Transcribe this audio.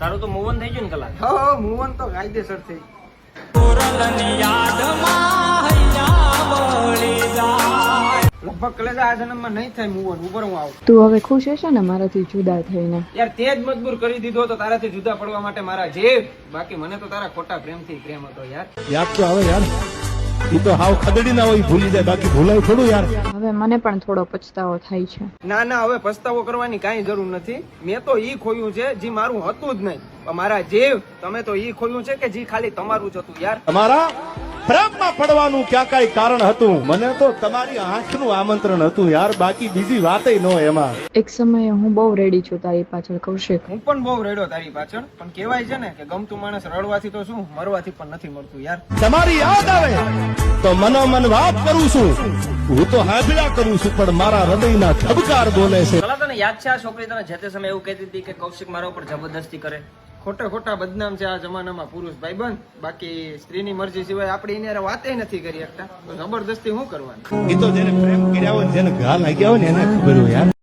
તારું તો મૂવન થઈ ગયું ને કલાક. હા મુવન તો કાયદેસર થઈ. લગભગ કલેજા આ જન્મમાં નહીં થાય મુવન. ઉપર હું આવું. તું હવે ખુશ હશે ને મારાથી જુદા થઈને? યાર તે જ મજબૂર કરી દીધો તો તારાથી જુદા પડવા માટે મારા જીવ. બાકી મને તો તારા ખોટા પ્રેમથી પ્રેમ હતો યાર. યાદ તો આવે યાર, ઈ તો હાવ ખદડી ના હોય, ભૂલી જાય, બાકી ભૂલાય થોડું યાર. હવે મને પણ થોડો પછતાવો થાય છે. ના ના, હવે પસ્તાવો કરવાની કાંઈ જરૂર નથી. મેં તો ઈ ખોયું છે જે મારું હતું જ નહીં. પણ મારા જીવ, તમે તો ઈ ખોયું છે કે જે ખાલી તમારું જ હતું યાર. તમારા પ્રેમમાં પડવાનું ક્યાં કઈ કારણ હતું? મને તો તમારી આંખનું આમંત્રણ હતું યાર, બાકી બીજી વાતય ન એમાં. એક સમયે હું બહુ રેડી છું તારી પાછળ કૌશિક. હું પણ બહુ રેડો તારી પાછળ, પણ કહેવાય છે ને કે ગમતું માણસ રડવાથી તો શું, મરવાથી પણ નથી મળતું યાર. તમારી યાદ આવે તો મનોમન વાત કરું છું, હું તો હાજરા કરું છું, પણ મારા હૃદયના ધબકાર બોલે છે. કલા, તને યાદ છે આ છોકરી તને જે તે સમયે એવું કહેતી હતી કે કૌશિક મારા ઉપર જબરદસ્તી કરે? ખોટા ખોટા બદનામ છે આ જમાનામાં પુરુષ ભાઈબંધ. બાકી સ્ત્રીની મરજી સિવાય આપણે એની હારે વાતે નથી કરી શકતા, તો જબરદસ્તી શું કરવાની? એ તો જેને પ્રેમ કર્યા હોય, જેને ઘા લાગ્યા હોય ને એને ખબર હોય યાર.